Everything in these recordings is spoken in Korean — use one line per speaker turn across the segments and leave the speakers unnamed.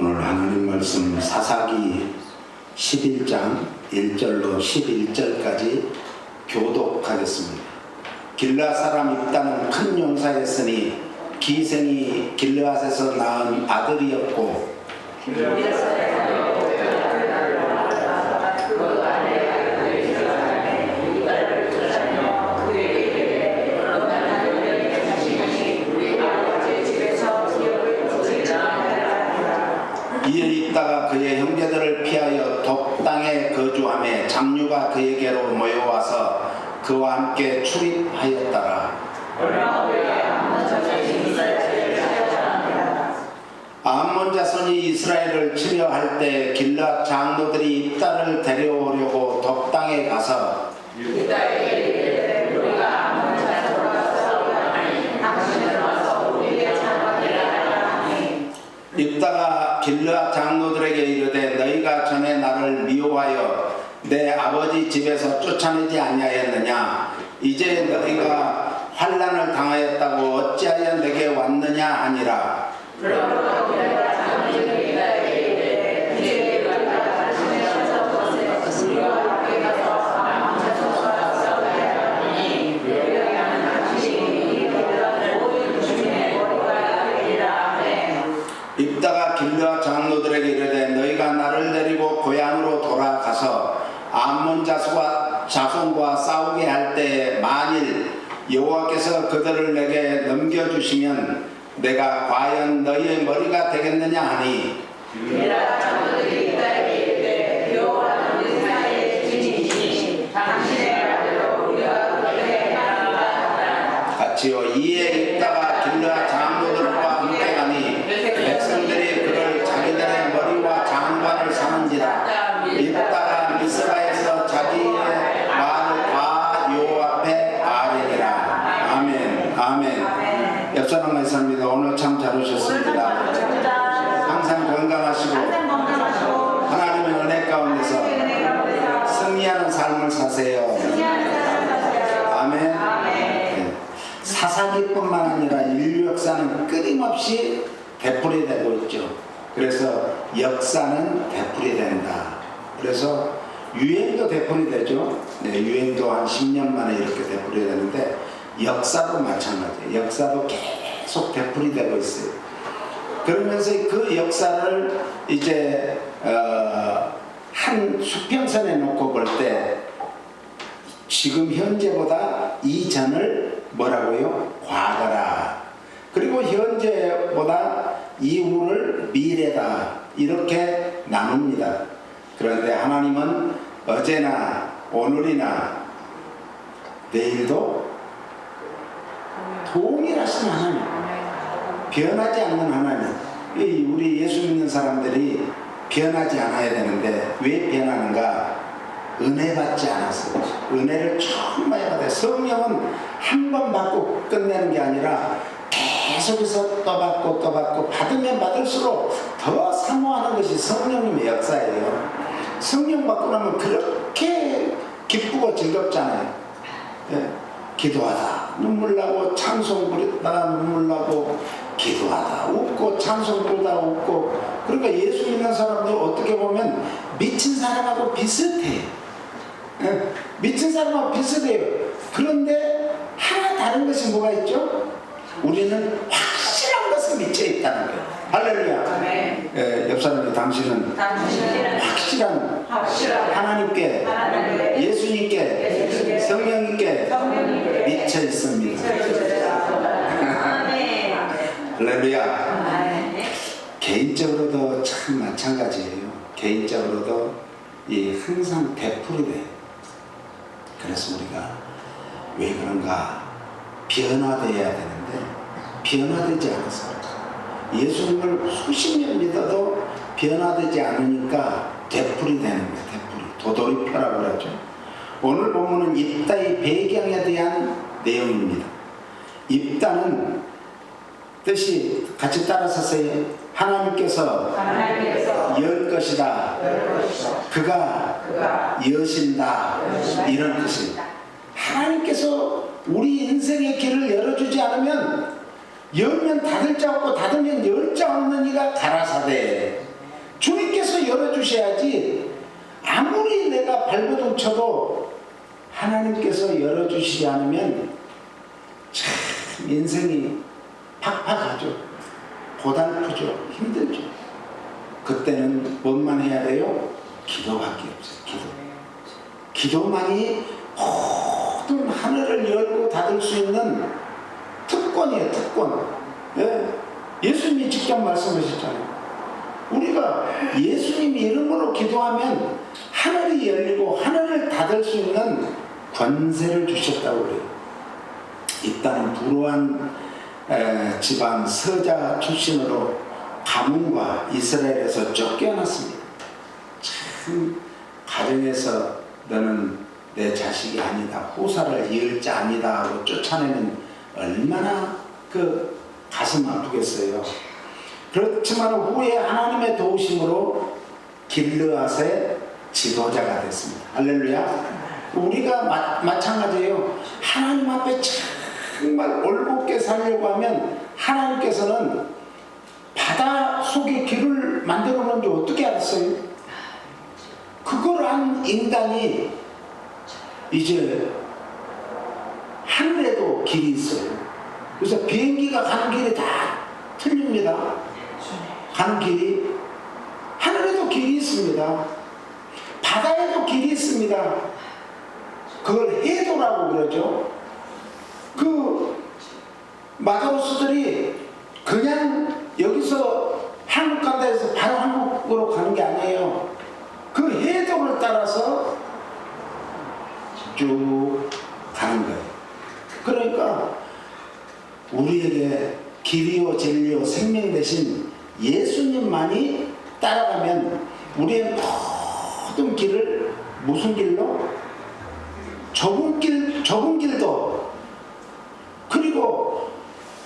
오늘 하나님 말씀 사사기 11장 1절로 11절까지 교독하겠습니다. 길르앗 사람 입다는 큰 용사였으니 기생이 길르앗에서 낳은 아들이었고 이에 입다가 그의 형제들을 피하여 돕 땅에 거주하며 장류가 그에게로 모여와서 그와 함께 출입하였더라. 암몬 자손이 이스라엘을 치려할 때 길르앗 장로들이 입다를 데려오려고 돕 땅에 가서 입다가 길르앗 장로들에게 이르되 너희가 전에 나를 미워하여 내 아버지 집에서 쫓아내지 아니하였느냐? 이제 너희가 환난을 당하였다고 어찌하여 내게 왔느냐 하니라. 입다가 길르앗 장로들에게 이르되 너희가 나를 데리고 고향으로 돌아가서 암몬 자손과 싸우게 할 때에 만일 여호와께서 그들을 내게 넘겨주시면 내가 과연 너희의 머리가 되겠느냐 하니 같이요. 이에 입다가 길르앗 장로들과 함께 가니 백성들이 그를 자기들의 머리와 장관을 삼은지라. 입다가 미스바에서 자기의 말을 다 여호와 앞에 아뢰니라. 아멘. 아멘. 옆사람 말씀입니다. 오늘 참 잘 오셨습니다. 항상 건강하시고 하나님의 은혜 가운데서 승리하는 삶을 사세요. 아멘. 사사기뿐만 아니라 인류 역사는 끊임없이 되풀이되고 있죠. 그래서 역사는 되풀이된다. 그래서 유행도 되풀이되죠. 네, 유행도 한 10년 만에 이렇게 되풀이되는데 역사도 마찬가지예요. 역사도 계속 되풀이되고 있어요. 그러면서 그 역사를 이제 한 수평선에 놓고 볼 때 지금 현재보다 이전을 뭐라고요? 과거라. 그리고 현재보다 이후를 미래다. 이렇게 나눕니다. 그런데 하나님은 어제나 오늘이나 내일도 동일하신 하나님, 변하지 않는 하나님. 우리 예수 믿는 사람들이 변하지 않아야 되는데 왜 변하는가? 은혜 받지 않았어요. 은혜를 처음 받아야 돼. 성령은 한 번 받고 끝내는 게 아니라 계속해서 또 받고 또 받고 받으면 받을수록 더 사모하는 것이 성령님의 역사예요. 성령 받고 나면 그렇게 기쁘고 즐겁잖아요. 네. 기도하다 눈물 나고 찬송 부르다가 눈물 나고 기도하다 웃고 찬송 부르다가 웃고. 그러니까 예수 믿는 사람들 어떻게 보면 미친 사람하고 비슷해요. 네. 미친 사람하고 비슷해요. 그런데 하나 다른 것이 뭐가 있죠? 우리는 확실한 것에 미쳐 있다는 거예요. 할렐루야. 네. 옆 사람이 당신은 확실한 하나님께 예수님께 성령님께 미쳐 있습니다. 할렐루야. 개인적으로도 참 마찬가지예요. 개인적으로도 항상 되풀이돼요. 그래서 우리가 왜 그런가? 변화되어야 되는데 변화되지 않았어요. 예수님을 수십 년 믿어도 변화되지 않으니까 되풀이되는 거예요. 되풀이. 도돌이표라고 그러죠. 오늘 본문은 입다의 배경에 대한 내용입니다. 입다는 뜻이 같이 따라서세요. 하나님께서 열 것이다. 그가 여신다. 이런 뜻입니다. 하나님께서 우리 인생의 길을 열어주지 않으면 열면 닫을 자 없고 닫으면 열 자 없는 이가 가라사대. 열어주셔야지. 아무리 내가 발버둥 쳐도 하나님께서 열어주시지 않으면 참 인생이 팍팍하죠. 고달프죠. 힘들죠. 그때는 뭔만 해야 돼요? 기도밖에 없어요. 기도만이 모든 하늘을 열고 닫을 수 있는 특권이에요. 특권. 예? 예수님이 직접 말씀하셨잖아요. 우리가 예수님 이름으로 기도하면 하늘이 열리고 하늘을 닫을 수 있는 권세를 주셨다고 그래요. 이 땅은 불우한 집안 서자 출신으로 가문과 이스라엘에서 쫓겨났습니다. 참 가정에서 너는 내 자식이 아니다, 후사를 이을 자 아니다 하고 쫓아내면 얼마나 그 가슴 아프겠어요. 그렇지만 후에 하나님의 도우심으로 길르앗의 지도자가 됐습니다. 할렐루야. 우리가 마찬가지예요. 하나님 앞에 정말 올곧게 살려고 하면 하나님께서는 바다 속에 길을 만들어 놓은 지 어떻게 알았어요? 그걸 한 인간이 이제 하늘에도 길이 있어요. 그래서 비행기가 가는 길이 다 틀립니다. 가는 길이 하늘에도 길이 있습니다. 바다에도 길이 있습니다. 그걸 해도라고 그러죠. 그 마다로스들이 그냥 여기서 한국 간다 해서 바로 한국으로 가는 게 아니에요. 그 해도를 따라서 쭉 가는 거예요. 그러니까 우리에게 길이요 진리요 생명 대신 예수님만이 따라가면 우리의 모든 길을 무슨 길로? 좁은 길도, 그리고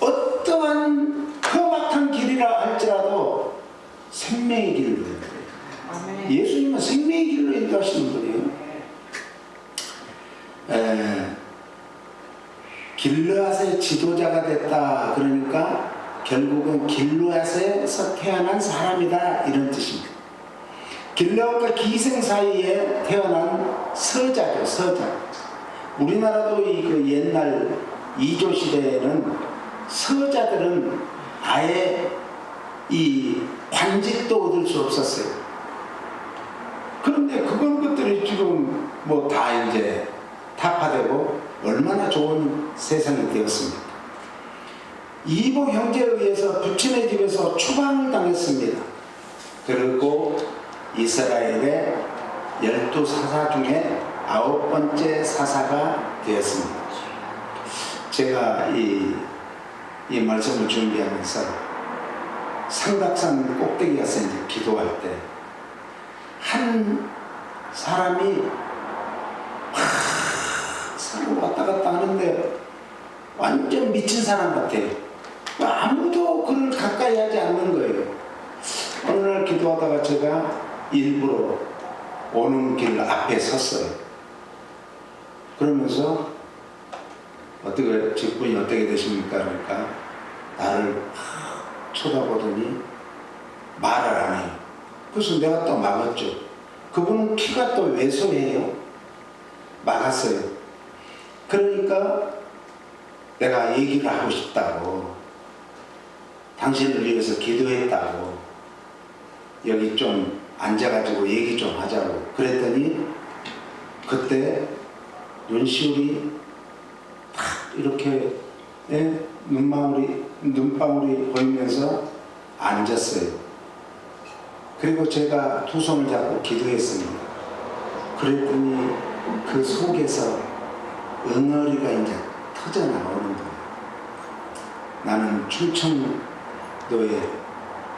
어떠한 험악한 길이라 할지라도 생명의 길로 인도해요. 예수님은 생명의 길로 인도하시는 분이에요. 길르앗의 지도자가 됐다. 그러니까 결국은 길르앗에서 태어난 사람이다, 이런 뜻입니다. 길르앗과 기생 사이에 태어난 서자죠. 서자. 우리나라도 그 옛날 이조 시대에는 서자들은 아예 이 관직도 얻을 수 없었어요. 그런데 그런 것들이 지금 뭐 다 이제 타파되고 얼마나 좋은 세상이 되었습니까? 이보 형제에 의해서 부친의 집에서 추방을 당했습니다. 그리고 이스라엘의 12사사 중에 9번째 사사가 되었습니다. 제가 이 말씀을 준비하면서 삼각산 꼭대기 가서 이제 기도할 때 한 사람이 산을 왔다 갔다 하는데 완전 미친 사람 같아요. 아무도 그를 가까이 하지 않는 거예요. 어느 날 기도하다가 제가 일부러 오는 길 앞에 섰어요. 그러면서 직분이 어떻게 되십니까? 그러니까 나를 쳐다보더니 말을 안 해요. 그래서 내가 또 막았죠. 그분은 키가 또 왜소해요. 막았어요. 그러니까 내가 얘기를 하고 싶다고, 당신을 위해서 기도했다고, 여기 좀 앉아가지고 얘기 좀 하자고 그랬더니 그때 눈시울이 탁 이렇게 눈방울이 보이면서 앉았어요. 그리고 제가 두 손을 잡고 기도했습니다. 그랬더니 그 속에서 응어리가 이제 터져 나오는 거예요. 나는 충청도의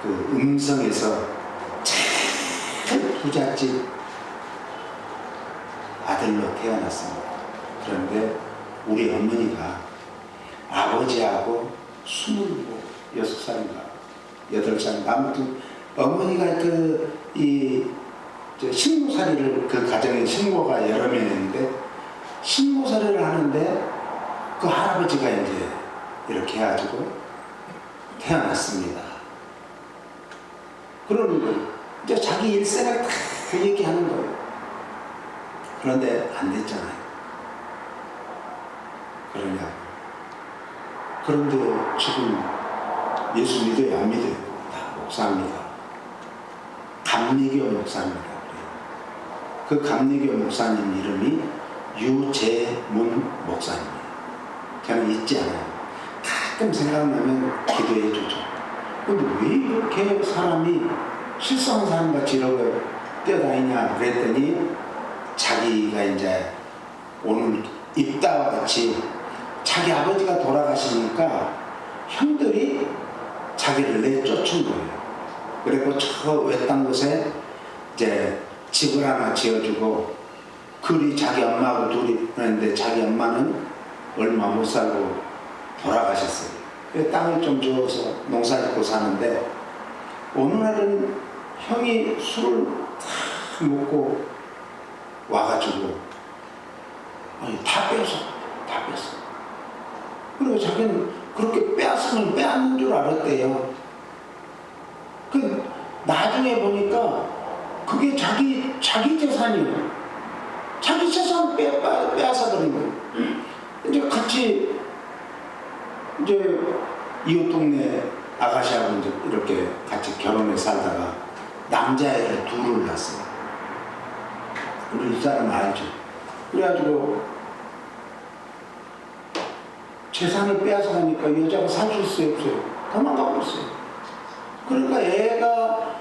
그 음성에서 참 부잣집 아들로 태어났습니다. 그런데 우리 어머니가 아버지하고 26살인가 8살인가 아무튼 어머니가 신고살이를, 그 가정에 신고가 여러 명 있는데 신고살이를 하는데 그 할아버지가 이제 이렇게 해가지고 태어났습니다. 그러는 거예요. 이제 자기 일생을 다 얘기하는 거예요. 그런데 안 됐잖아요. 그러냐. 그런데 지금 예수 믿어요, 안 믿어요? 다 목사입니다. 감리교 목사입니다. 그 감리교 목사님 이름이 유재문 목사님이에요. 저는 잊지 않아요. 가끔 생각나면 기도해 주죠. 근데 왜 이렇게 사람이 실성한 사람같이 이러고 뛰어다니냐 그랬더니 자기가 이제 오늘 입다와 같이 자기 아버지가 돌아가시니까 형들이 자기를 내쫓은 거예요. 그리고 저 외딴 곳에 이제 집을 하나 지어주고, 그리 자기 엄마하고 둘이 있는데 자기 엄마는 얼마 못 살고 돌아가셨어요. 그래서 땅을 좀 주어서 농사 짓고 사는데, 어느 날은 형이 술을 다 먹고 와가지고 다 뺐어. 그리고 자기는 그렇게 빼앗으면 빼앗는 줄 알았대요. 그 나중에 보니까 그게 자기 재산이에요. 자기 재산 빼앗아 버린 거예요. 이제 같이 이제 이웃 동네 아가씨하고 이제 이렇게 같이 결혼해 살다가 남자애를 둘을 낳았어요. 우리 이 사람 알죠? 그래가지고 재산을 빼앗아 가니까 여자가 살 수 없어요. 도망가 버렸어요. 그러니까 애가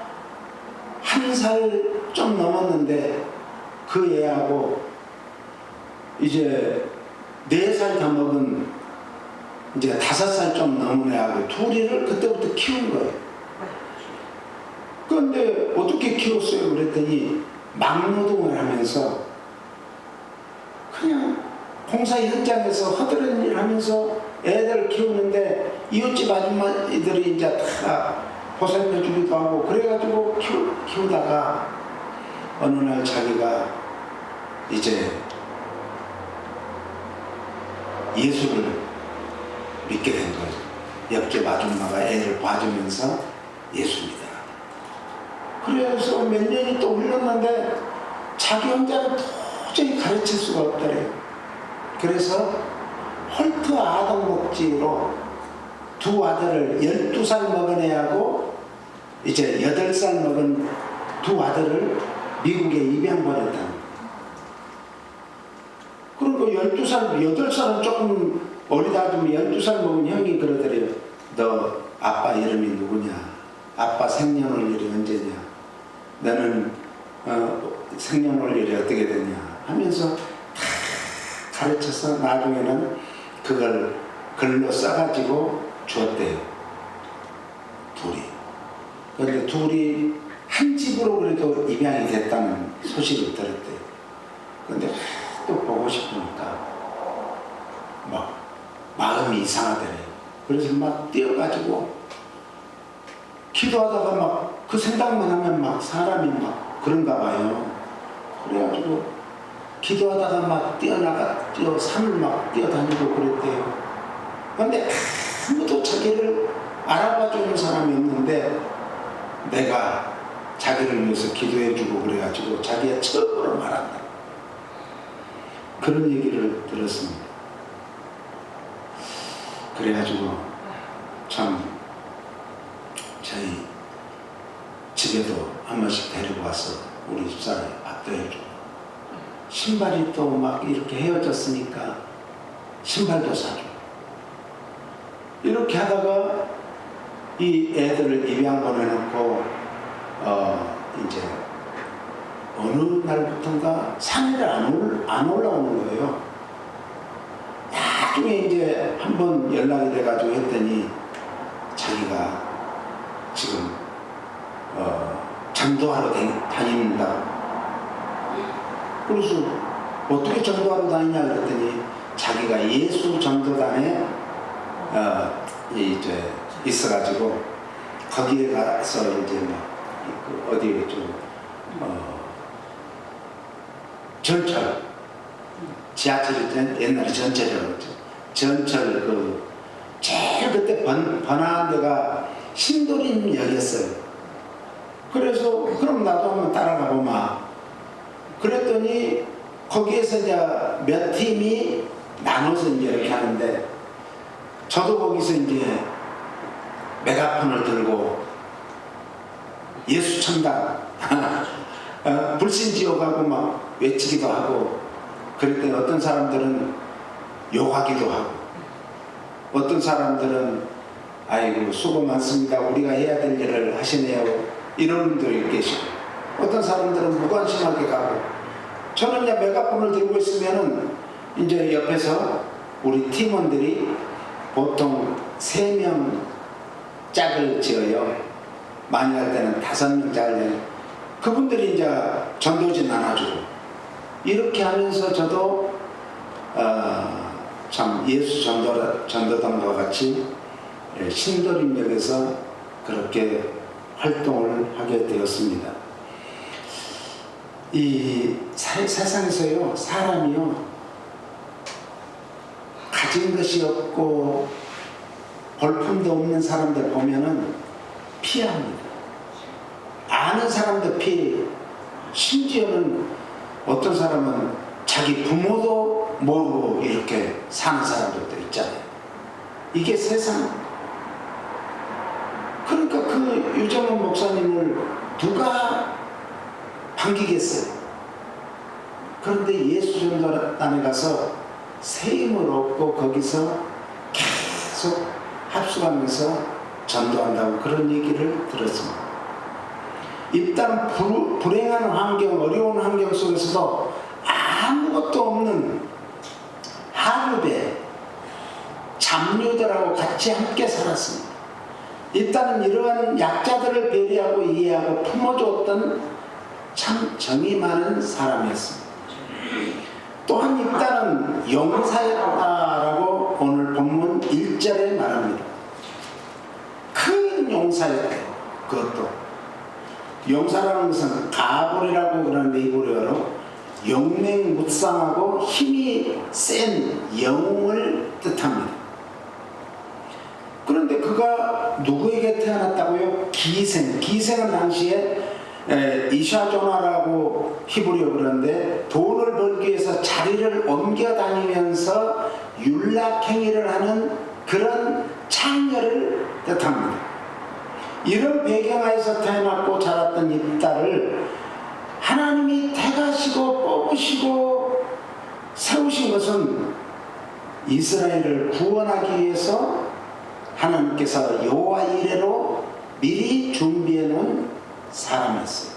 1살 좀 넘었는데 그 애하고 이제 4살 더 먹은 이제 5살 좀 넘은 애하고 둘이를 그때부터 키운 거예요. 그런데 어떻게 키웠어요? 그랬더니 막노동을 하면서 그냥 공사 현장에서 허드렛 일 하면서 애들을 키우는데 이웃집 아줌마들이 이제 다 보살펴 주기도 하고 그래가지고 키우다가 어느 날 자기가 이제 예수를 믿게 된 거죠. 옆집 아줌마가 애를 봐주면서 예수 믿어라. 그래서 몇 년이 또 흘렀는데 자기 혼자는 도저히 가르칠 수가 없더래요. 그래서 홀트 아동복지로 두 아들을 12살 먹은 애하고 이제 8살 먹은 두 아들을 미국에 입양보냈다는 거예요. 그리고 12살, 8살은 조금 어리다듬이 12살 먹은 형이 그러더래요. 너 아빠 이름이 누구냐? 아빠 생년월일이 언제냐? 너는 생년월일이 어떻게 되냐? 하면서 다 가르쳐서 나중에는 그걸 글로 써가지고 주었대요. 둘이. 그런데 둘이 한 집으로 그래도 입양이 됐다는 소식을 들었대요. 그런데 또 보고 싶으니까 막 마음이 이상하더래요. 그래서 막 뛰어가지고 기도하다가 막 그 생각만 하면 막 사람이 막 그런가 봐요. 그래가지고 기도하다가 막 산을 막 뛰어다니고 그랬대요. 그런데 아무도 자기를 알아봐주는 사람이 없는데 내가 자기를 위해서 기도해주고 그래가지고 자기가 처음으로 말한다. 그런 얘기를 들었습니다. 그래가지고 참 저희 집에도 한 번씩 데리고 와서 우리 집사람이 밥도 해주고 신발이 또 막 이렇게 헤어졌으니까 신발도 사주고 이렇게 하다가 이 애들을 입양 보내놓고 이제 어느 날부터인가 산에를 안 올라오는 거예요. 나중에 이제 한번 연락이 돼가지고 했더니 자기가 지금 전도하러 다닌다고. 그래서 어떻게 전도하러 다니냐 그랬더니 자기가 예수 전도단에 이제 있어가지고 거기에 가서 이제 막 어디에 좀 전철 지하철이 옛날에 전철이라고 그랬죠. 전철 그 제일 그때 번화한 데가 신도림역이었어요. 그래서 그럼 나도 한번 따라가 보마. 그랬더니 거기에서 이제 몇 팀이 나눠서 이제 이렇게 하는데, 저도 거기서 이제 메가폰을 들고 예수 천당 불신지어가고 막 외치기도 하고, 그랬더니 어떤 사람들은 욕하기도 하고, 어떤 사람들은 아이고 수고 많습니다, 우리가 해야 될 일을 하시네요, 이런 분들이 계시고, 어떤 사람들은 무관심하게 가고. 저는 이제 메가폰을 들고 있으면은 이제 옆에서 우리 팀원들이 보통 3명 짝을 지어요. 많이 할 때는 5명 짝을 지어요. 그분들이 이제 전도지 나눠주고, 이렇게 하면서 저도 참 예수 전도단과 같이 신도림역에서 그렇게 활동을 하게 되었습니다. 이 세상에서요, 사람이요, 가진 것이 없고 볼품도 없는 사람들 보면은 피합니다. 아는 사람도 피해요. 심지어는 어떤 사람은 자기 부모도 모르고 이렇게 사는 사람들도 있잖아요. 이게 세상. 그러니까 그 유정원 목사님을 누가 반기겠어요? 그런데 예수전도단에 가서 세임을 얻고 거기서 계속 합숙하면서 전도한다고 그런 얘기를 들었습니다. 일단 불행한 환경, 어려운 환경 속에서도 아무것도 없는 하루배 잡류들하고 같이 함께 살았습니다. 일단은 이러한 약자들을 배려하고 이해하고 품어주었던 참 정이 많은 사람이었습니다. 또한 일단은 용사였다라고 오늘 본문 1절에 말합니다. 큰 용사였대요. 그것도 용사라는 것은 가볼이라고 그러는데, 이브리어로 용맹무쌍하고 힘이 센 영웅을 뜻합니다. 그런데 그가 누구에게 태어났다고요? 기생은 당시에 이샤조나라고 히브리어 그러는데, 돈을 벌기 위해서 자리를 옮겨 다니면서 율락행위를 하는 그런 창녀를 뜻합니다. 이런 배경하에서 태어났고 자랐던 이 딸을 하나님이 택하시고 뽑으시고 세우신 것은 이스라엘을 구원하기 위해서 하나님께서 여호와 이레로 미리 준비해 놓은 사람이었어요.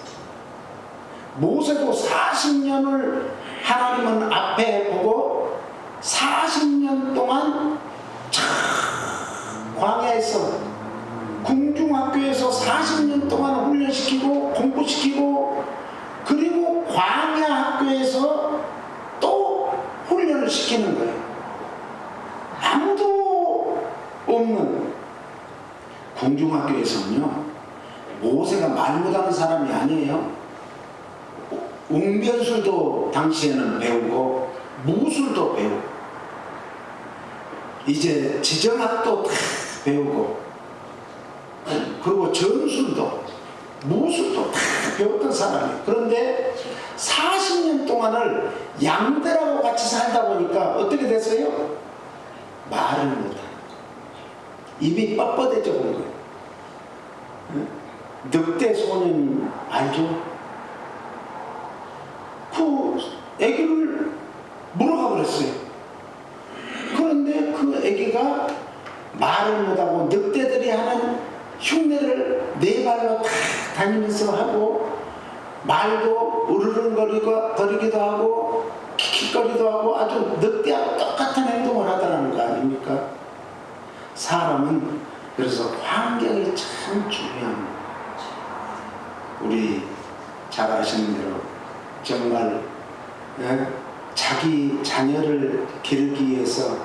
모세도 40년을 하나님은 앞에 보고 40년 동안 광야에서, 궁중학교에서 40년 동안 훈련시키고 공부시키고, 그리고 광야학교에서 또 훈련을 시키는 거예요. 아무도 없는 궁중학교에서는요, 모세가 말 못하는 사람이 아니에요. 웅변술도 당시에는 배우고 무술도 배우고, 이제 지정학도 다 배우고, 그리고 전술도 무술도 다 배웠던 사람이에요. 그런데 40년 동안을 양들하고 같이 살다 보니까 어떻게 됐어요? 말을 못하는, 입이 뻣뻣해져 본 거예요. 늑대 소년 알죠? 그 애기를 물어가 버렸어요. 그런데 그 애기가 말을 못하고 늑대들이 하는 흉내를 네 발로 다 다니면서 하고, 말도 으르렁거리기도 하고 킥킥거리기도 하고 아주 늑대하고 똑같은 행동을 하더라는 거 아닙니까? 사람은 그래서 환경이 참 중요합니다. 우리 잘 아시는 대로 정말 자기 자녀를 기르기 위해서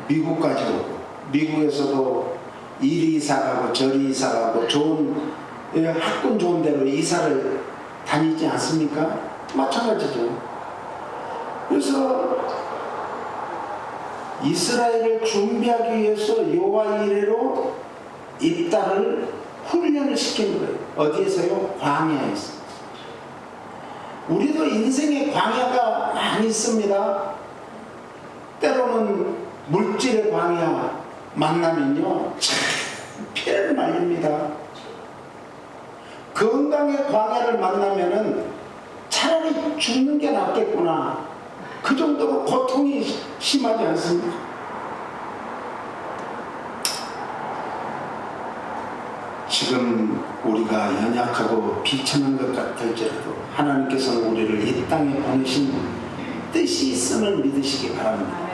미국까지 오고, 미국에서도 이리 이사가고 저리 이사가고 좋은 학군 좋은 데로 이사를 다니지 않습니까? 마찬가지죠. 그래서 이스라엘을 준비하기 위해서 여호와 이레로 이 딸을 훈련을 시키고 시키는 거예요. 어디에서요? 광야에서. 우리도 인생에 광야가 많이 있습니다. 때로는 물질의 광야 만나면요, 참 피를 말립니다. 건강의 광야를 만나면은 차라리 죽는 게 낫겠구나. 그 정도로 고통이 심하지 않습니까? 지금 우리가 연약하고 비천한 것 같을지라도 하나님께서는 우리를 이 땅에 보내신 뜻이 있음을 믿으시기 바랍니다.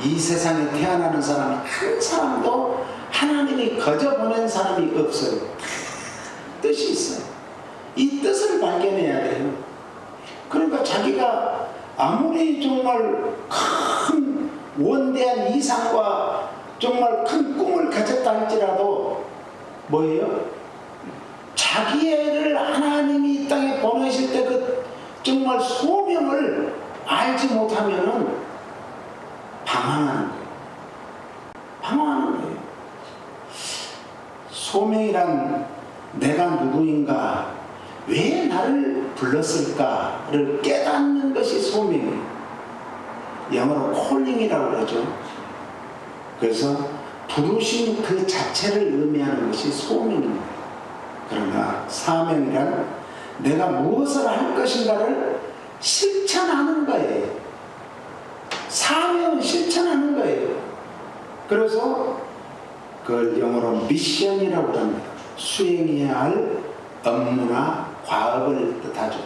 이 세상에 태어나는 사람은 한 사람도 하나님이 거저 보낸 사람이 없어요. 뜻이 있어요. 이 뜻을 발견해야 돼요. 그러니까 자기가 아무리 정말 큰 원대한 이상과 정말 큰 꿈을 가졌다 할지라도 뭐예요? 자기를 하나님이 이 땅에 보내실 때 그 정말 소명을 알지 못하면은 방황하는 거예요. 방황하는 거예요. 소명이란 내가 누구인가, 왜 나를 불렀을까를 깨닫는 것이 소명이에요. 영어로 콜링이라고 그러죠. 그래서 부르심 그 자체를 의미하는 것이 소명입니다. 그러나 사명이란 내가 무엇을 할 것인가를 실천하는 거예요. 사명은 실천하는 거예요. 그래서 그걸 영어로 미션이라고 합니다. 수행해야 할 업무나 과업을 뜻하죠.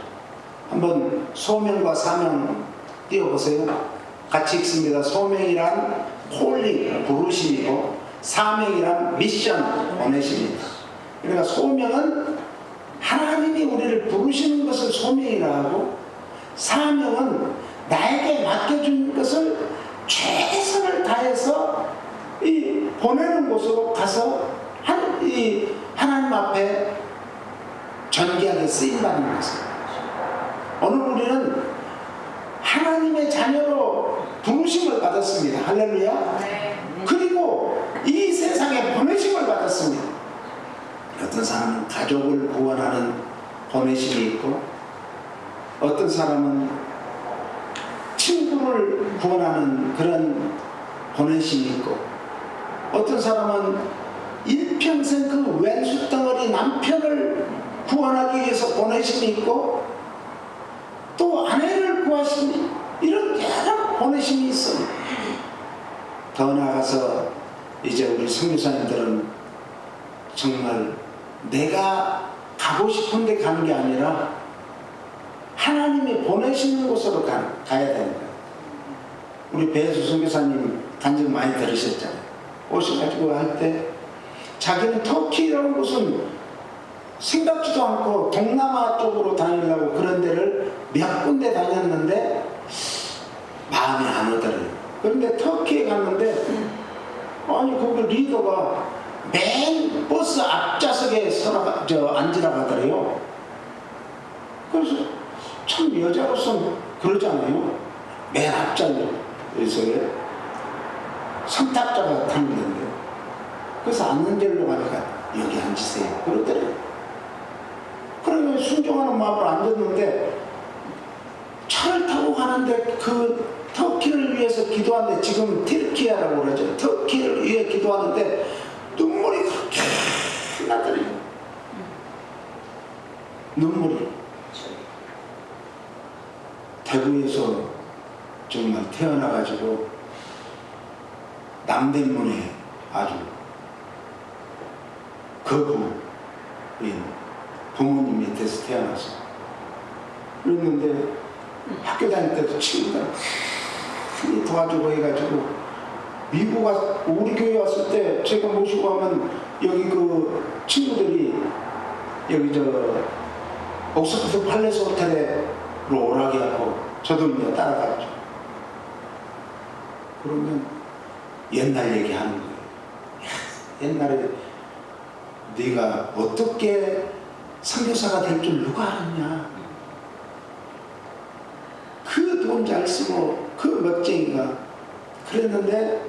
한번 소명과 사명 띄워보세요. 같이 읽습니다. 소명이란 콜링, 부르심이고, 사명이란 미션, 보내심입니다. 그러니까 소명은 하나님이 우리를 부르시는 것을 소명이라 하고, 사명은 나에게 맡겨준 것을 최선을 다해서 이 보내는 곳으로 가서 하나님 앞에 전기하게 쓰임받는 것입니다. 오늘 우리는 하나님의 자녀로 부르심을 받았습니다. 할렐루야. 그리고 이 세상에 보내심을 받았습니다. 어떤 사람은 가족을 구원하는 보내심이 있고, 어떤 사람은 친구를 구원하는 그런 보내심이 있고, 어떤 사람은 일평생 그 왼수 덩어리 남편을 구원하기 위해서 보내심이 있고, 또 아내를 구하시니 이런 여러 보내심이 있어요. 더 나아가서 이제 우리 선교사님들은 정말 내가 가고 싶은 데 가는 게 아니라 하나님이 보내시는 곳으로 가야 됩니다. 우리 배수 선교사님 간증 많이 들으셨잖아요. 오셔가지고 할 때 자기는 터키라는 곳은 생각지도 않고 동남아 쪽으로 다니려고 그런 데를 몇 군데 다녔는데 마음에 안 오더래요. 그런데 터키에 갔는데 아니 거기 리더가 맨 버스 앞좌석에 앉으라고 하더래요. 그래서 참 여자로서는 그러잖아요. 맨 앞좌석에서 선탁자가 타는 건데, 그래서 앉는 데로 가니까 여기 앉으세요 그러더래요. 그러면 순종하는 마음으로 앉았는데 차를 타고 가는데 그 터키를 위해서 기도하는데, 지금 티르키아라고 그러죠. 터키를 위해 기도하는데 눈물이 그렇게 나더래요. 눈물이. 대구에서 정말 태어나가지고 남대문에 아주 거부인 부모님 밑에서 태어나서 그랬는데 학교 다닐 때도 친구들 많이 도와주고 해가지고 미국 우리 교회 왔을 때 제가 모시고 하면 여기 그 친구들이 여기 옥스퍼드 팔레스 호텔로 오라게 하고 저도 이제 따라갔죠. 그러면 옛날 얘기하는 거예요. 옛날에 네가 어떻게 선교사가 될 줄 누가 알았냐. 그 돈 잘 쓰고 그 멋쟁이가 그랬는데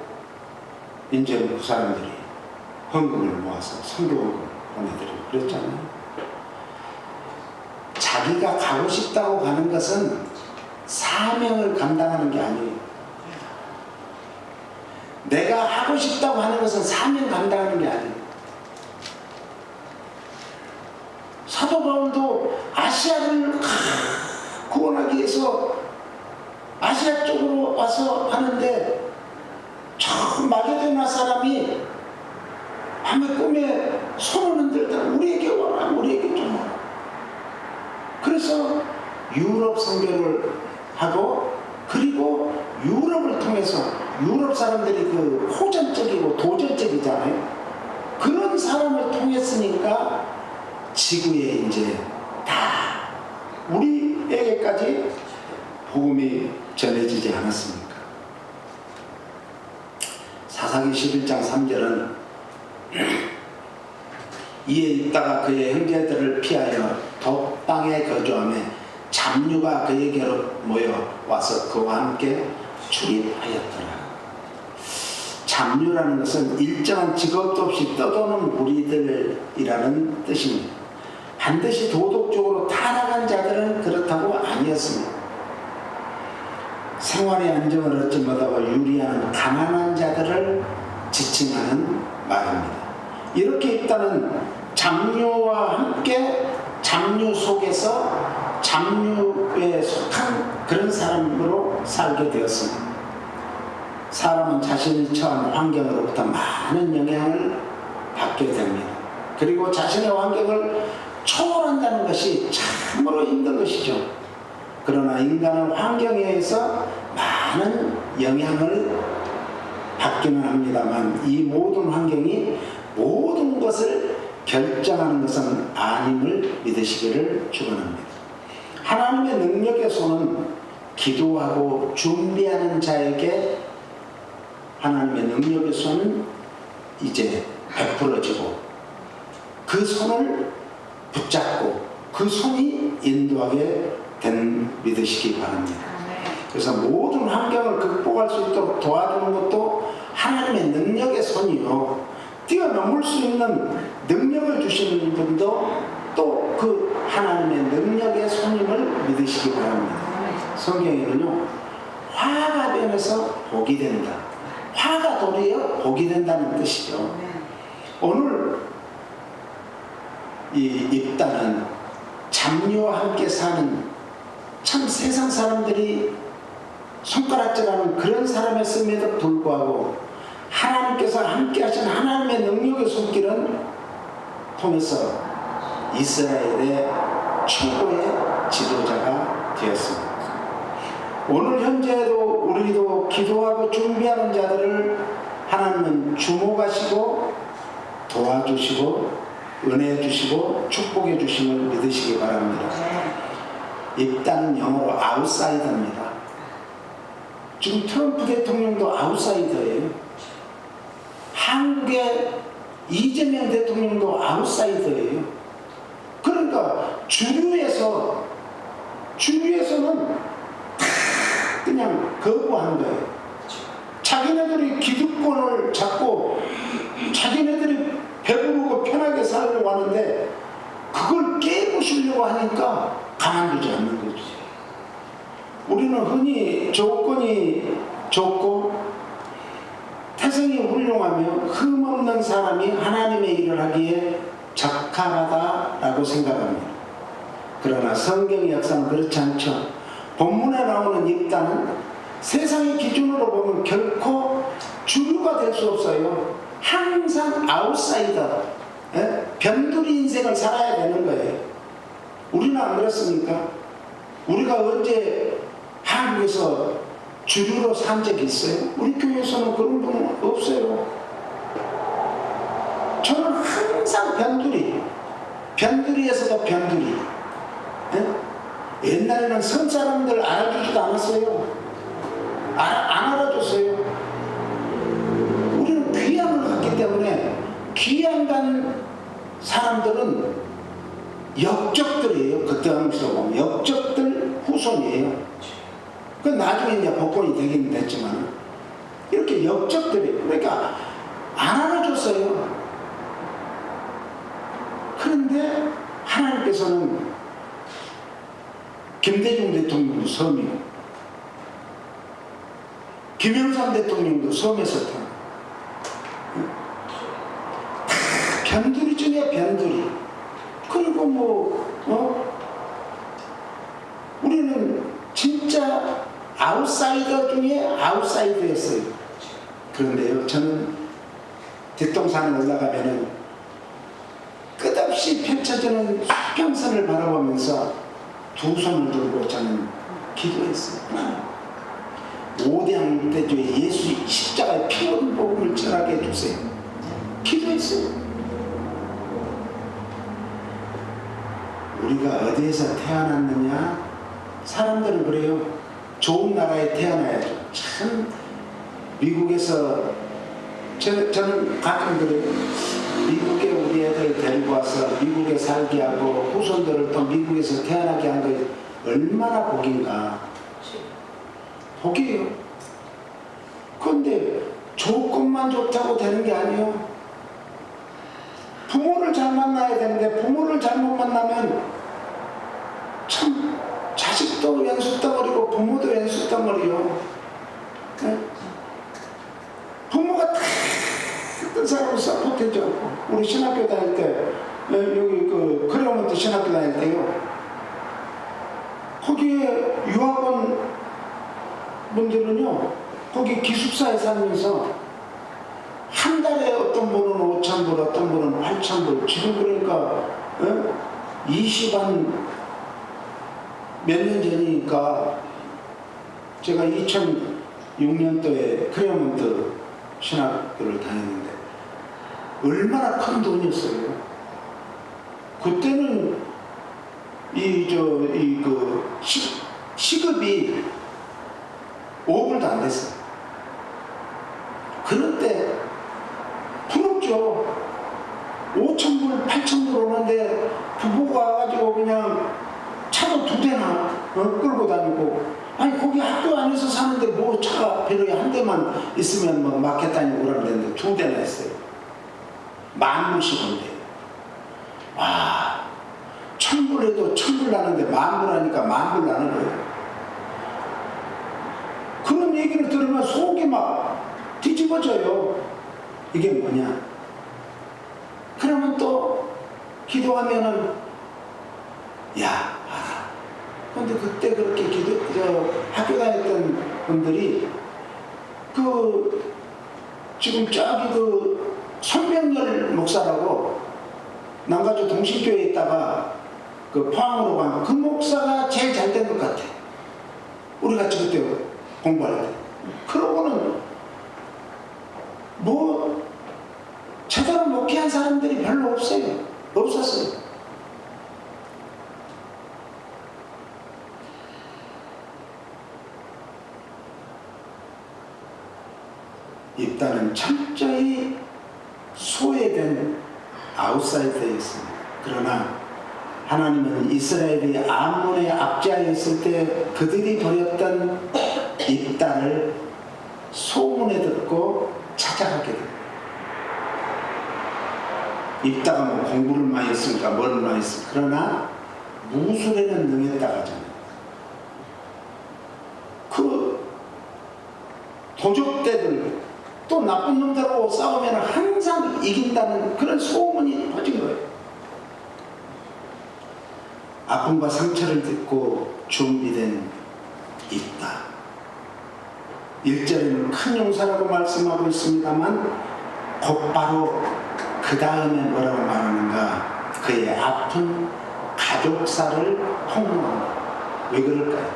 이제 그 사람들이 헌금을 모아서 선교를 보내드리고 그랬잖아요. 자기가 가고 싶다고 가는 것은 사명을 감당하는 게 아니에요. 내가 하고 싶다고 하는 것은 사명 감당하는 게 아니에요. 사도 바울도 아시아를 구원하기 위해서 아시아 쪽으로 와서 하는데 참 마게도나 사람이 밤에 꿈에 손을 흔들다 우리에게 와라, 우리에게 좀 와라. 그래서 유럽 선교를 하고, 그리고 유럽을 통해서 유럽 사람들이 그 호전적이고 도전적이잖아요. 그런 사람을 통했으니까 지구에 이제 다 우리에게까지 복음이 전해지지 않았습니까? 사사기 11장 3절은 이에 있다가 그의 형제들을 피하여 돛 땅에 거주하며 잡류가 그에게로 모여와서 그와 함께 출입하였더라. 잡류라는 것은 일정한 직업도 없이 떠도는 무리들이라는 뜻입니다. 반드시 도덕적으로 타락한 자들은 그렇다고 아니었습니다. 생활의 안정을 얻지 못하고 유리한 가난한 자들을 지칭하는 말입니다. 이렇게 일단은 잡류와 함께 잡류 속에서 잡류에 속한 그런 사람으로 살게 되었습니다. 사람은 자신이 처한 환경으로부터 많은 영향을 받게 됩니다. 그리고 자신의 환경을 초월한다는 것이 참으로 힘든 것이죠. 그러나 인간은 환경에 의해서 많은 영향을 받기는 합니다만 이 모든 환경이 모든 것을 결정하는 것은 아님을 믿으시기를 축원합니다. 하나님의 능력의 손은 기도하고 준비하는 자에게 하나님의 능력의 손은 이제 베풀어지고 그 손을 붙잡고 그 손이 인도하게 된 믿으시기 바랍니다. 그래서 모든 환경을 극복할 수 있도록 도와주는 것도 하나님의 능력의 손이요, 뛰어넘을 수 있는 능력을 주시는 분도 또 그 하나님의 능력의 손임을 믿으시기 바랍니다. 성경에는요, 화가 변해서 복이 된다, 화가 도리어 복이 된다는 뜻이죠. 오늘 이 입다는 잡류와 함께 사는 참 세상 사람들이 손가락질하는 그런 사람이었음에도 불구하고 하나님께서 함께 하신 하나님의 능력의 손길은 통해서 이스라엘의 최고의 지도자가 되었습니다. 오늘 현재도 우리도 기도하고 준비하는 자들을 하나님은 주목하시고 도와주시고 은혜 주시고 축복해 주심을 믿으시기 바랍니다. 입다는 영어로 아웃사이더입니다. 지금 트럼프 대통령도 아웃사이더예요. 한국의 이재명 대통령도 아웃사이더예요. 그러니까 주류에서는 다 그냥 거부한 거예요. 자기네들이 기득권을 잡고 자기네들이 배부르고 편하게 살려고 하는데 그걸 깨부수려고 하니까 가만두지 않는 거지. 우리는 흔히 조건이 좋고 태생이 훌륭하며 흠없는 사람이 하나님의 일을 하기에 적합하다라고 생각합니다. 그러나 성경의 역사는 그렇지 않죠. 본문에 나오는 입다는 세상의 기준으로 보면 결코 주류가 될 수 없어요. 항상 아웃사이더, 변두리 인생을 살아야 되는 거예요. 우리는 안 그렇습니까? 우리가 언제 한국에서 주류로 산 적이 있어요? 우리 교회에서는 그런 분은 없어요. 저는 항상 변두리에서도 변두리. 옛날에는 선 사람들 알아주지도 않았어요. 안 알아줬어요. 우리는 귀함을 갖기 때문에 귀함 간 사람들은 역적들이에요. 그 당시로 보면 역적들 후손이에요. 그 나중에 이제 복권이 되긴 됐지만 이렇게 역적들이에요. 그러니까 안 알아줬어요. 그런데 하나님께서는 김대중 대통령도 섬이고 김영삼 대통령도 섬에서 태어나. 다 변두리 중에 변두리. 그리고 우리는 진짜 아웃사이더 중에 아웃사이더였어요. 그런데요, 저는 뒷동산에 올라가면은 끝없이 펼쳐지는 수평선을 바라보면서 두 손을 들고 저는 기도했어요. 오대양 대주에 예수 십자가의 피 흘린 복음을 전하게 해주세요. 기도했어요. 우리가 어디에서 태어났느냐? 사람들은 그래요. 좋은 나라에 태어나야죠. 참 미국에서 저는 가끔 그래요. 미국에 우리 애들 데리고 와서 미국에 살게 하고 후손들을 또 미국에서 태어나게 한 거 얼마나 복인가. 복이에요. 그런데 조건만 좋다고 되는 게 아니에요. 부모를 잘 만나야 되는데 부모를 잘못 만나면 참 자식도 왼수덩어리고 부모도 왼수덩어리요. 네? 부모가 다 어떤 사람을 서포트해줘. 우리 신학교 다닐 때 여기 그 크레오몬트 신학교 다닐 때요, 거기에 유학원 분들은요, 거기 기숙사에 살면서 한 달에 어떤 분은 5,000불, 어떤 분은 8,000불, 지금 그러니까 20한 몇 년 전이니까 제가 2006년도에 크레오몬트 신학교를 다녔는데 얼마나 큰 돈이었어요. 그때는 시급이 5불도 안 됐어요. 그럴 때 부럽죠. 5,000불, 8,000불 오는데 부부가 와가지고 그냥 차도 2대나 끌고 다니고, 아니 거기 학교 안에서 사는데 뭐 차가 배로에 한 대만 있으면 뭐 마켓 다니고 그러면 되는데 2대나 했어요. 10,000불씩 온대요. 와, 1,000불 해도 1,000불 나는데 10,000불 하니까 10,000불 나는 거예요. 그런 얘기를 들으면 속이 막 뒤집어져요. 이게 뭐냐? 그러면 또 기도하면은 야, 근데 그때 그렇게 학교 다녔던 분들이 지금 저기 손병렬 목사라고 남가주 동신교회에 있다가 포항으로 간 그 목사가 제일 잘 된 것 같아. 우리 같이 그때 공부할 때. 그러고는 뭐 제대로 목회한 사람들이 별로 없었어요. 입단은 철저히 소외된 아웃사이더였습니다. 그러나 하나님은 이스라엘이 암몬에 압제하여 있을 때 그들이 벌였던 입단을 소문에 듣고 찾아가게 됩니다. 입다가 뭐 공부를 많이 했으니까 뭘 많이 했으니까. 그러나 무술에는 능했다가 하잖아요. 그 도적대들 또 나쁜 놈들하고 싸우면 항상 이긴다는 그런 소문이 퍼진 거예요. 아픔과 상처를 듣고 준비된 입다. 1절에는 큰 용사라고 말씀하고 있습니다만 곧바로 그 다음에 뭐라고 말하는가? 그의 아픈 가족사를 폭로합니다. 왜 그럴까요?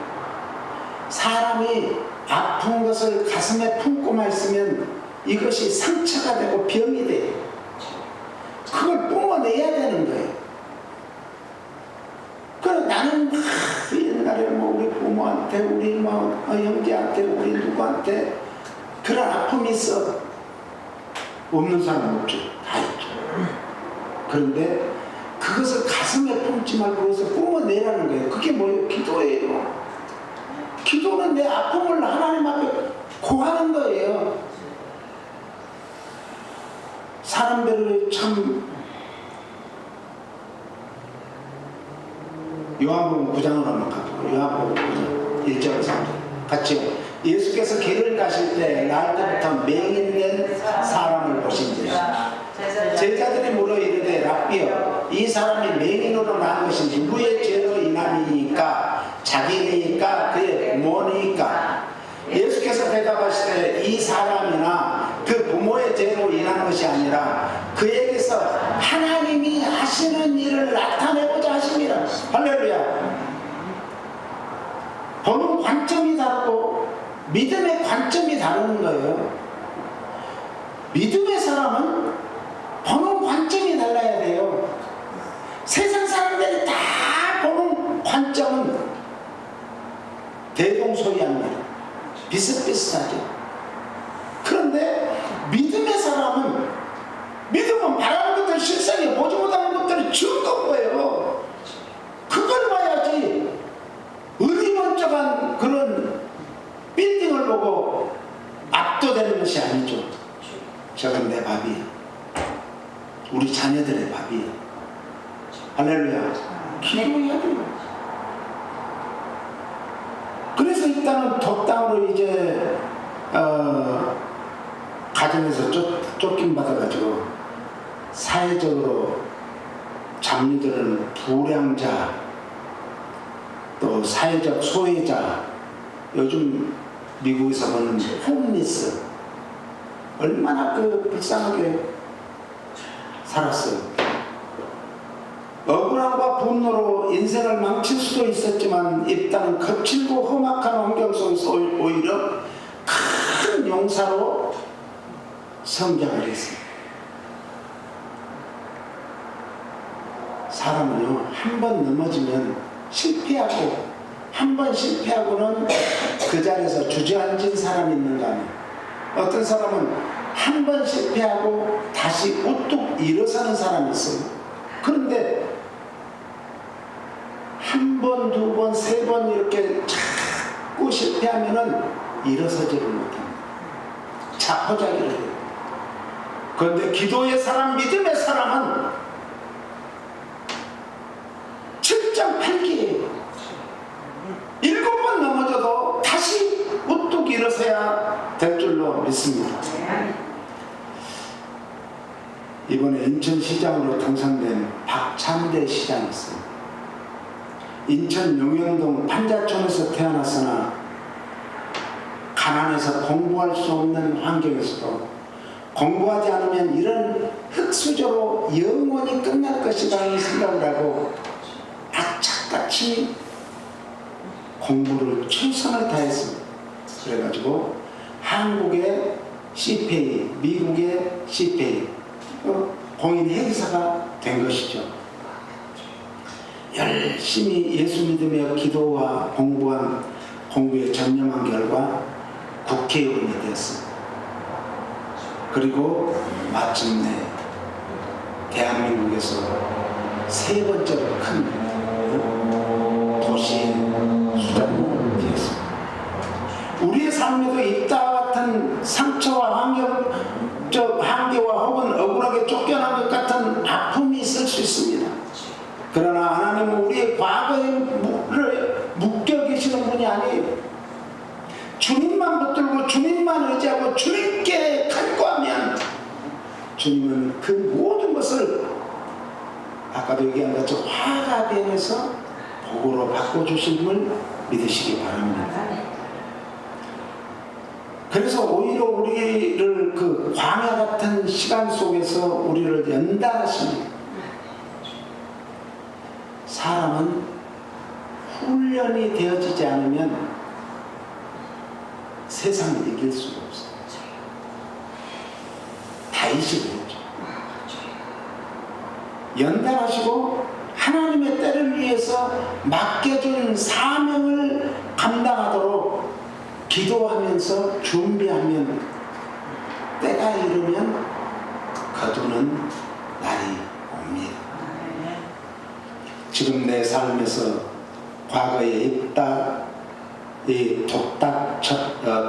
사람이 아픈 것을 가슴에 품고만 있으면 이것이 상처가 되고 병이 돼요. 그걸 뿜어내야 되는 거예요. 그래서 나는 옛날에 뭐 우리 부모한테, 우리 뭐 형제한테, 우리 누구한테 그런 아픔이 있어. 없는 사람 없죠. 다 있죠. 그런데 그것을 가슴에 품지 말고 그것을 뿜어내라는 거예요. 그게 뭐예요? 기도예요. 기도는 내 아픔을 하나님 앞에 고하는 거예요. 사람들을 참 요한복음 9장을 한번 가보고 요한복음 9장 1절에서 3절 같이요. 예수께서 길을 가실 때 날 때부터 맹인된 사람을 보신지 제자들이 물어 이르되 랍비여 이 사람이 맹인으로 난 것이 누구의 죄로 인함이니까 자기니까 그의 부모니까 예수께서 대답하시되 이 사람이나 그 부모의 죄로 인한 것이 아니라 그에게서 하나님이 하시는 일을 나타내고자 하십니다. 할렐루야. 보는 관점이 다르고 믿음의 관점이 다른 거예요. 믿음의 사람은 보는 관점이 달라야 돼요. 세상 사람들이 다 보는 관점은 대동소이합니다. 비슷비슷하죠. 그런데 믿음의 사람은 믿음은 바라는 것들 실상에 보지 못하는 것들을 주는 거예요. 그걸 봐야지 의리만쩍한 그런 빌딩을 보고 압도되는 것이 아니죠. 저건 내 밥이야. 우리 자녀들의 밥이야. 할렐루야. 기도해야 돼요. 그래서 일단은 덕당으로 이제 가정에서 쫓김 받아가지고 사회적으로 장르들은 불량자 또 사회적 소외자 요즘 미국에서 보는 홈리스 얼마나 불쌍하게 살았어요. 억울함과 분노로 인생을 망칠 수도 있었지만 일단은 거칠고 험악한 환경 속에서 오히려 큰 용사로 성장을 했어요. 사람은요, 한 번 넘어지면 실패하고 한 번 실패하고는 그 자리에서 주저앉은 사람이 있는가 하면 어떤 사람은 한 번 실패하고 다시 우뚝 일어서는 사람이 있어요. 그런데 한 번, 두 번, 세 번 이렇게 자꾸 실패하면은 일어서지를 못합니다. 자포자기를 해요. 그런데 기도의 사람, 믿음의 사람은 7.8기예요. 7번 넘어져도 다시 우뚝 일어서야 될 줄로 믿습니다. 이번에 인천시장으로 당선된 박찬대 시장이 있어요. 인천 용현동 판자촌에서 태어났으나 가난해서 공부할 수 없는 환경에서도 공부하지 않으면 이런 흙수저로 영원히 끝날 것이다 하는 생각을 하고 악착같이 공부를 최선을 다했습니다. 그래가지고 한국의 CPA, 미국의 CPA, 공인 회계사가 된 것이죠. 열심히 예수 믿으며 기도와 공부에 전념한 결과 국회의원이 되었습니다. 그리고 마침내 대한민국에서 세 번째로 큰 도시의 수장이 되었습니다. 우리의 삶에도 이따 같은 상처와 한계와 혹은 억울하게 쫓겨난 것 같은 아픔이 있을 수 있습니다. 그러나 하나님은 우리의 과거에 묶여 계시는 분이 아니에요. 주님만 붙들고 주님만 의지하고 주님께 간구하면 주님은 그 모든 것을 아까도 얘기한 것처럼 화가 변해서 복으로 바꿔주심을 믿으시기 바랍니다. 그래서 오히려 우리를 그 광야 같은 시간 속에서 우리를 연단하십니다. 사람은 훈련이 되어지지 않으면 세상을 이길 수가 없어요. 다윗이 그랬죠. 연단하시고 하나님의 때를 위해서 맡겨준 사명을 감당하도록 기도하면서 준비하면 때가 이르면 거두는 날이 옵니다. 지금 내 삶에서 과거에 이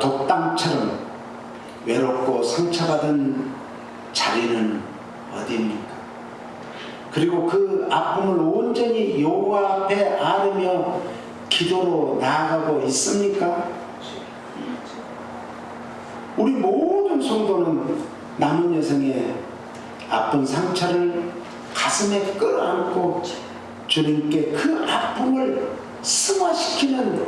독당처럼 외롭고 상처받은 자리는 어디입니까? 그리고 그 아픔을 온전히 여호와 앞에 아뢰 기도로 나아가고 있습니까? 우리 모든 성도는 남은 여생의 아픈 상처를 가슴에 끌어안고 주님께 그 아픔을 승화시키는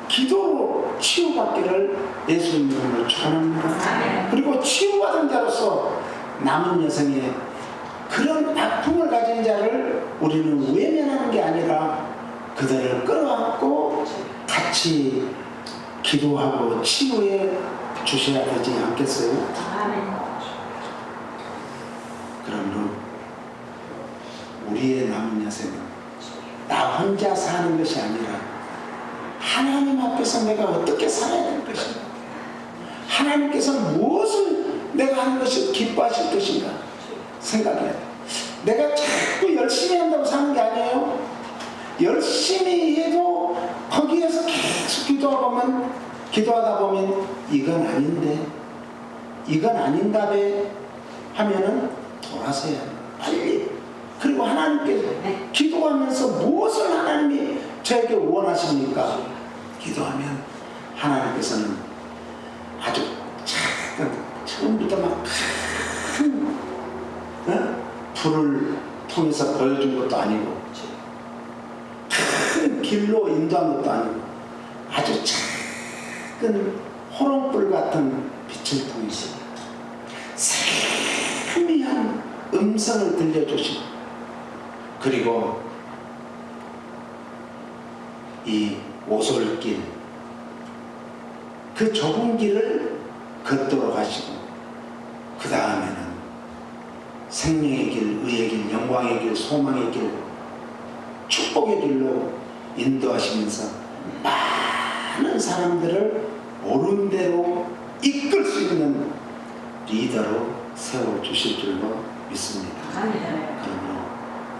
기도로 치유받기를 예수님 이름으로 축원합니다. 그리고 치유받은 자로서 남은 여생에 그런 아픔을 가진 자를 우리는 외면하는 게 아니라 그들을 끌어안고 같이 기도하고 치유해 주셔야 되지 않겠어요? 그러므로 우리의 남은 여생은 나 혼자 사는 것이 아니라 하나님 앞에서 내가 어떻게 살아야 될 것인가, 하나님께서 무엇을 내가 하는 것이 기뻐하실 것인가 생각해야 돼. 내가 자꾸 열심히 한다고 사는 게 아니에요. 열심히 해도 거기에서 계속 기도하다 보면 이건 아닌데, 이건 아닌가배 하면은 돌아서야 돼. 빨리. 그리고 하나님께 기도하면서 무엇을 하나님이 저에게 원하십니까? 기도하면 하나님께서는 아주 작은, 처음부터 막 큰 불을 통해서 보여준 것도 아니고 큰 길로 인도한 것도 아니고 아주 작은 호롱불 같은 빛을 통해서 세미한 음성을 들려주시고, 그리고 이 오솔길, 그 좁은 길을 걷도록 하시고, 그 다음에는 생명의 길, 의의 길, 영광의 길, 소망의 길, 축복의 길로 인도하시면서 많은 사람들을 옳은 대로 이끌 수 있는 리더로 세워주실 줄로 믿습니다. 그러므로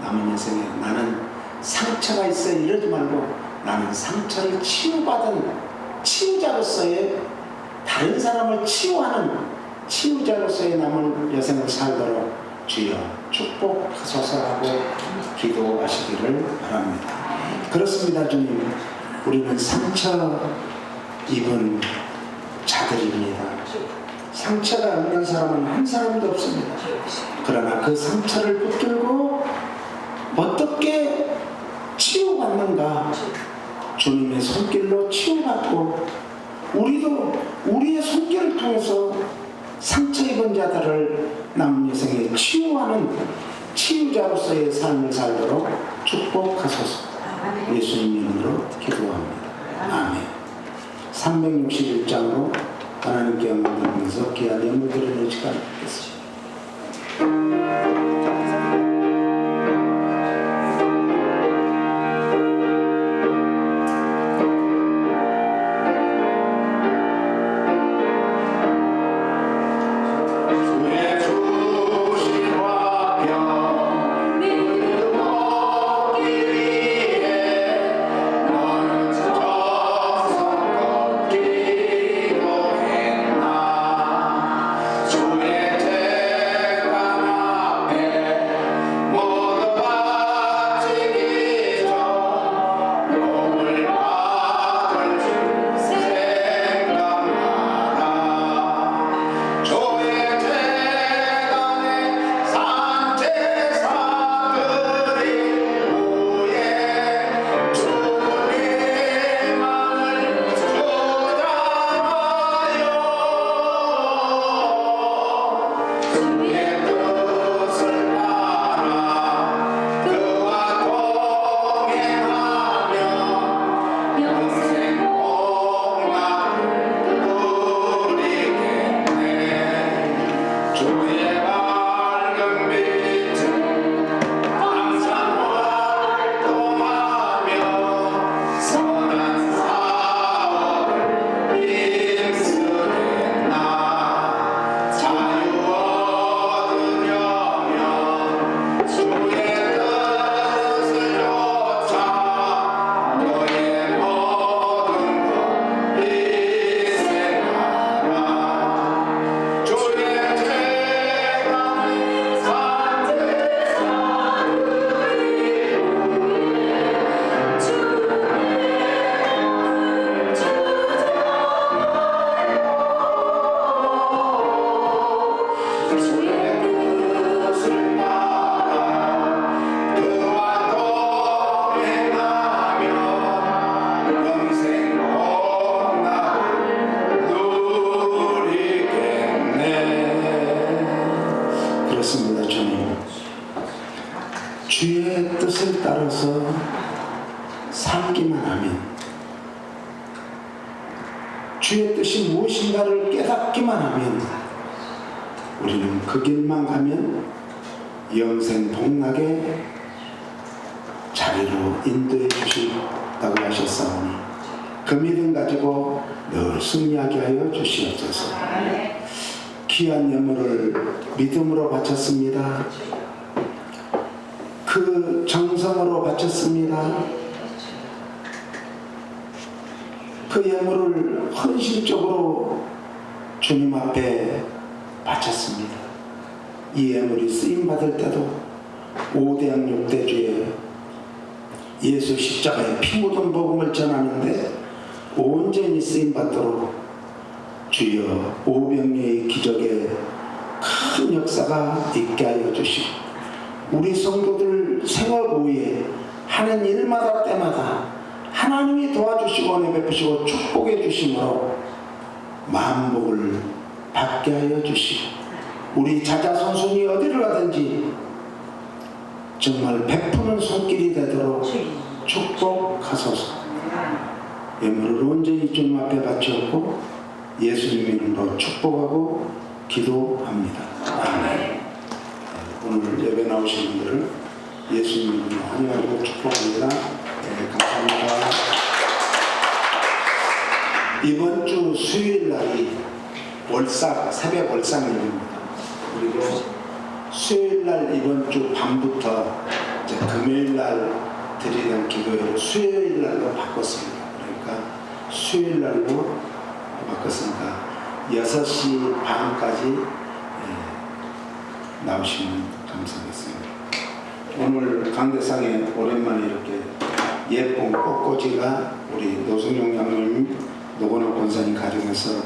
남은 인생에 나는 상처가 있어 이러지 말고, 나는 상처를 치유받은 치유자로서의, 다른 사람을 치유하는 치유자로서의 남은 여생을 살도록 주여 축복하소서 하고 기도하시기를 바랍니다. 그렇습니다. 주님, 우리는 상처 입은 자들입니다. 상처가 없는 사람은 한 사람도 없습니다. 그러나 그 상처를 붙들고 어떻게 치유받는가, 주님의 손길로 치유받고, 우리도 우리의 손길을 통해서 상처 입은 자들을 남은 여생에 치유하는 치유자로서의 삶을 살도록 축복하소서. 예수님 이름으로 기도합니다. 아멘. 361장으로 하나님께 영광 돌리면서 귀한 예물 드리는 시간 갖겠습니다.
주의 주신 화평 믿음으로
뜻을 따라서 살기만 하면, 주의 뜻이 무엇인가를 깨닫기만 하면, 우리는 그 길만 가면 영생 복락의 자리로 인도해 주신다고 하셨사오니 그 믿음 가지고 늘 승리하게 하여 주시옵소서. 귀한 예물을 믿음으로 바쳤습니다. 그 정성으로 바쳤습니다. 그 예물을 헌신적으로 주님 앞에 바쳤습니다. 이 예물이 쓰임받을 때도 5대양 6대주에 예수 십자가에 피 묻은 복음을 전하는데 온전히 쓰임받도록 주여 오병이의 기적에 큰 역사가 있게 하여 주시고, 우리 성도들 생활 후에 하는 일마다 때마다 하나님이 도와주시고 은혜 베푸시고 축복해 주심으로 만복을 받게 하여 주시고, 우리 자자손손이 어디를 가든지 정말 베푸는 손길이 되도록 축복하소서. 예물을 온전히 주님 앞에 바치었고 예수님 이름으로 축복하고 기도합니다. 아멘. 오늘 예배 나오신 분들을 예수님 이름으로 환영하고 축복합니다. 네, 감사합니다. 이번 주 수요일 날이 월삭, 새벽 월삭일입니다. 그리고 수요일 날 이번 주 밤부터 이제 금요일 날 드리는 기도회를 수요일 날로 바꿨습니다. 그러니까 수요일 날로 바꿨으니까 6시 반까지 나오시면 감사하겠습니다. 오늘 강대상에 오랜만에 이렇게 예쁜 꽃꽂이가 우리 노승용 장로님, 노건호 권사님 가정에서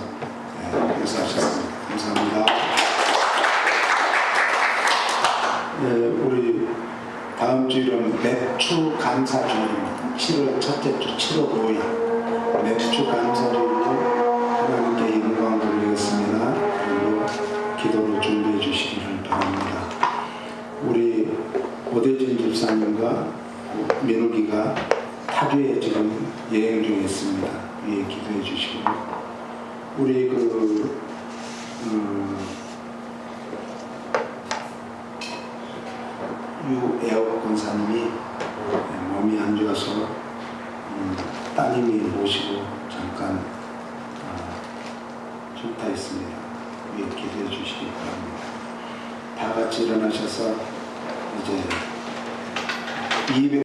봉사하셨습니다. 감사합니다. 네, 우리 다음 주일은 매추 감사주일입니다. 7월 첫째 주 7월 5일 매추 감사주일로 하나님께 영광 돌리겠습니다. 그리고 기도로 준비해 주시기를 바랍니다. 우리 오대진 집사님과 민욱이가 타주에 지금 여행 중에 있습니다. 위에 기도해 주시고, 우리 유애옥 권사님이 몸이 안 좋아서 따님이 모시고 잠깐 좋다 있습니다. 위에 기도해 주시기 바랍니다. 다 같이 일어나셔서 이제 200